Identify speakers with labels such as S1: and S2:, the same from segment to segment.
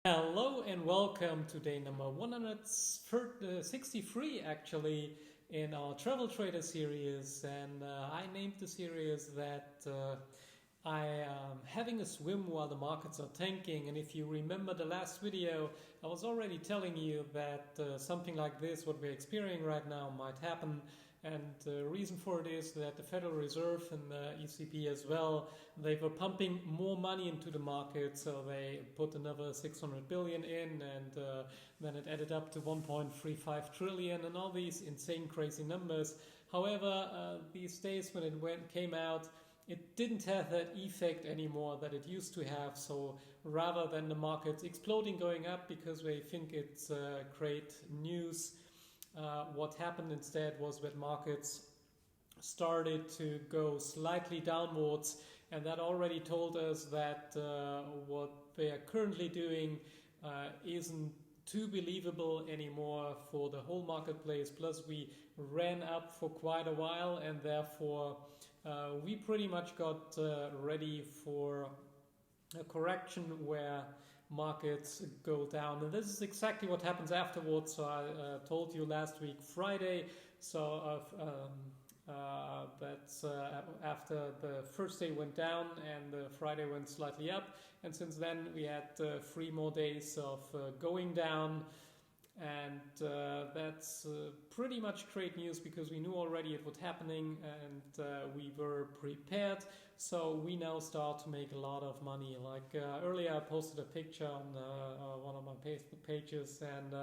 S1: Hello and welcome to day number 163 actually in our Travel Trader series. And I named the series that I am having a swim while the markets are tanking. And if you remember the last video, I was already telling you that something like this, what we're experiencing right now, might happen. And the reason for it is that the Federal Reserve and the ECB as well, they were pumping more money into the market. So they put another 600 billion in, and then it added up to 1.35 trillion and all these insane, crazy numbers. However, these days when it came out, it didn't have that effect anymore that it used to have. So rather than the markets exploding, going up because they think it's great news, what happened instead was that markets started to go slightly downwards, and that already told us that what they are currently doing isn't too believable anymore for the whole marketplace. Plus we ran up for quite a while, and therefore we pretty much got ready for a correction where markets go down, and this is exactly what happens afterwards. So I told you last week Friday, so that's after the first day went down and the Friday went slightly up, and since then we had 3 more days of going down. And that's pretty much great news because we knew already it was happening, and we were prepared. So we now start to make a lot of money. Like earlier I posted a picture on one of my Facebook pages, and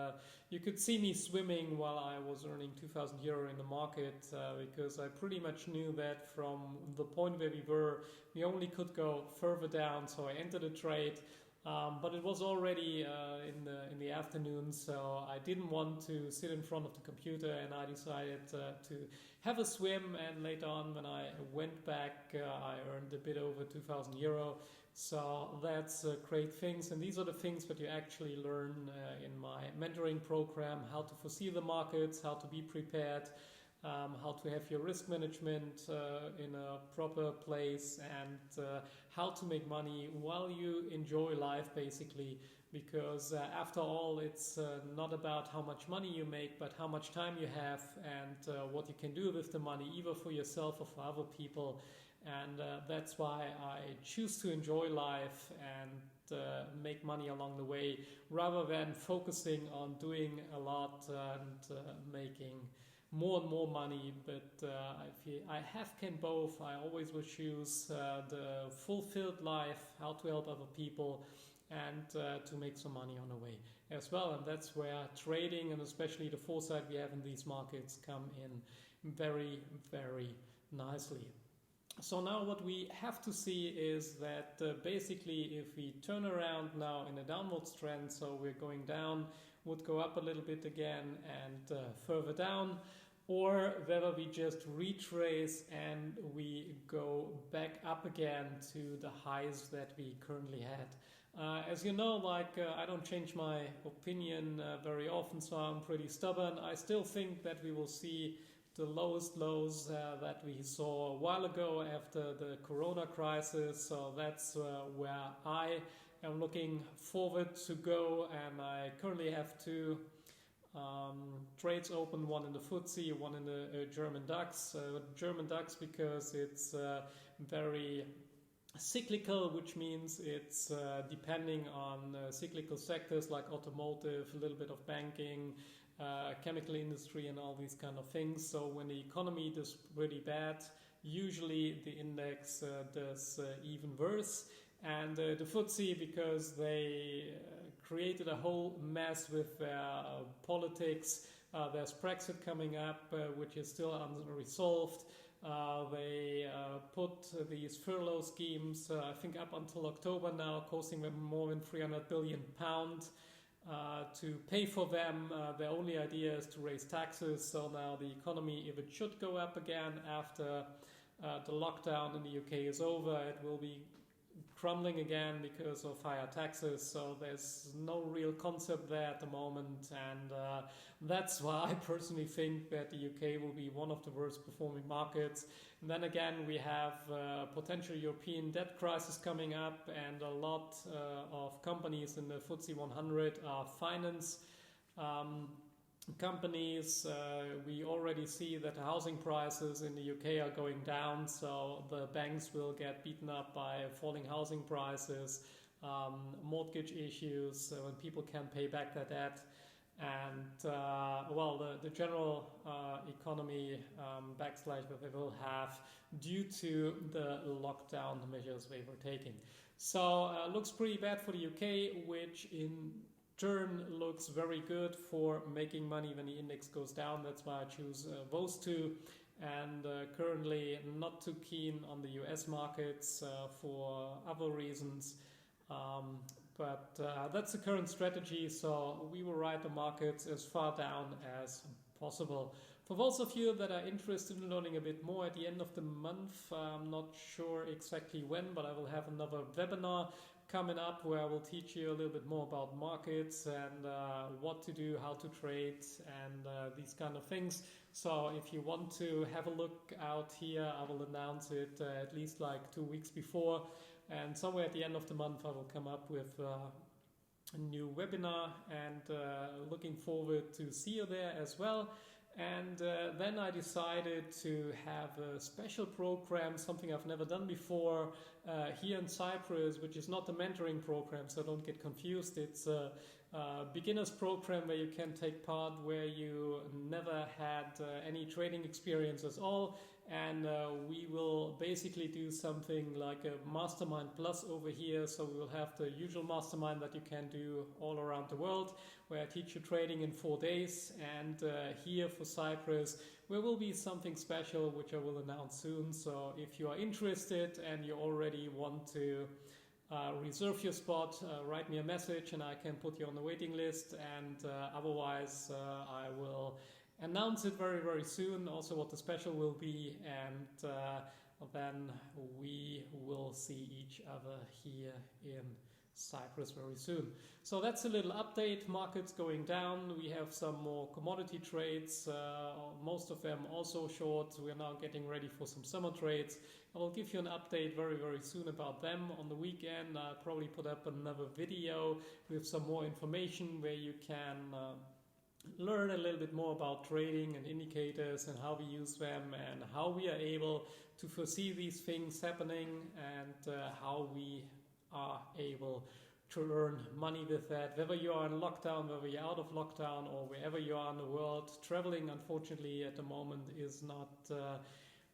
S1: you could see me swimming while I was earning 2,000 euro in the market, because I pretty much knew that from the point where we were, we only could go further down. So I entered a trade. But it was already in the afternoon, so I didn't want to sit in front of the computer, and I decided to have a swim. And later on, when I went back, I earned a bit over 2,000 euro. So that's great things, and these are the things that you actually learn in my mentoring program: how to foresee the markets, how to be prepared. How to have your risk management in a proper place, and how to make money while you enjoy life, basically. Because after all, it's not about how much money you make, but how much time you have, and what you can do with the money, either for yourself or for other people. And that's why I choose to enjoy life and make money along the way, rather than focusing on doing a lot and making more and more money. But I can both. I always will choose the fulfilled life, how to help other people, and to make some money on the way as well. And that's where trading, and especially the foresight we have in these markets, come in very, very nicely. So now what we have to see is that basically if we turn around now in a downwards trend, so we're going down, would go up a little bit again and further down, or whether we just retrace and we go back up again to the highs that we currently had. As you know, I don't change my opinion very often, so I'm pretty stubborn. I still think that we will see the lowest lows that we saw a while ago after the Corona crisis. So that's where I am looking forward to go, and I currently have 2 trades open, one in the FTSE, one in the German DAX. German DAX because it's very cyclical, which means it's depending on cyclical sectors like automotive, a little bit of banking, chemical industry, and all these kind of things. So when the economy does really bad, usually the index does even worse. And the FTSE, because they created a whole mess with their politics. There's Brexit coming up, which is still unresolved. They put these furlough schemes, I think up until October now, costing them more than £300 billion to pay for them. Their only idea is to raise taxes. So now the economy, if it should go up again after the lockdown in the UK is over, it will be crumbling again because of higher taxes. So there's no real concept there at the moment, and that's why I personally think that the UK will be one of the worst performing markets. And then again, we have potential European debt crisis coming up, and a lot of companies in the FTSE 100 are finance companies. We already see that housing prices in the UK are going down, so the banks will get beaten up by falling housing prices, mortgage issues when people can't pay back their debt, and the general economy backslash that they will have due to the lockdown measures they were taking. So looks pretty bad for the UK, which in turn looks very good for making money when the index goes down. That's why I choose those two, and currently not too keen on the US markets for other reasons. But that's the current strategy, so we will ride the markets as far down as possible. For those of you that are interested in learning a bit more, at the end of the month, I'm not sure exactly when, but I will have another webinar coming up where I will teach you a little bit more about markets and what to do, how to trade, and these kind of things. So if you want to have a look out here, I will announce it at least like 2 weeks before. And somewhere at the end of the month, I will come up with a new webinar, and looking forward to see you there as well. And then I decided to have a special program, something I've never done before, here in Cyprus, which is not a mentoring program, so don't get confused. It's a beginner's program where you can take part, where you never had any trading experience at all. And we will basically do something like a mastermind plus over here. So we will have the usual mastermind that you can do all around the world, where I teach you trading in 4 days. And here for Cyprus, there will be something special, which I will announce soon. So if you are interested and you already want to reserve your spot, write me a message and I can put you on the waiting list. And otherwise, I will announce it very, very soon, also what the special will be, and then we will see each other here in Cyprus very soon. So that's a little update. Markets going down. We have some more commodity trades, most of them also short. We're now getting ready for some summer trades. I will give you an update very, very soon about them. On the weekend, I'll probably put up another video with some more information where you can learn a little bit more about trading and indicators and how we use them and how we are able to foresee these things happening, and how we are able to earn money with that, whether you are in lockdown, whether you're out of lockdown, or wherever you are in the world. Traveling, unfortunately, at the moment is not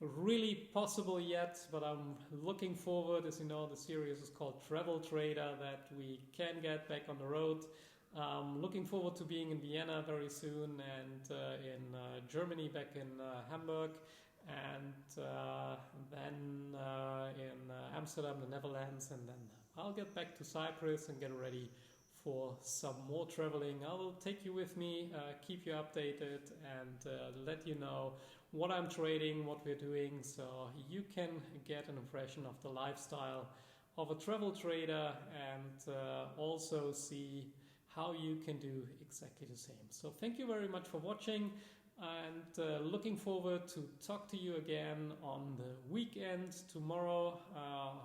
S1: really possible yet, but I'm looking forward. As you know, the series is called Travel Trader, that we can get back on the road. Looking forward to being in Vienna very soon, and in Germany, back in Hamburg, and then in Amsterdam, the Netherlands, and then I'll get back to Cyprus and get ready for some more traveling. I will take you with me, keep you updated, and let you know what I'm trading, what we're doing, so you can get an impression of the lifestyle of a travel trader, and also see how you can do exactly the same. So thank you very much for watching, and looking forward to talk to you again on the weekend. Tomorrow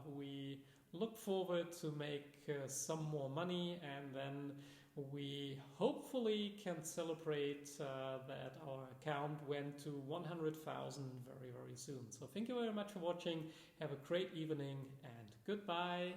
S1: we look forward to make some more money, and then we hopefully can celebrate that our account went to 100,000 very, very soon. So thank you very much for watching. Have a great evening, and goodbye.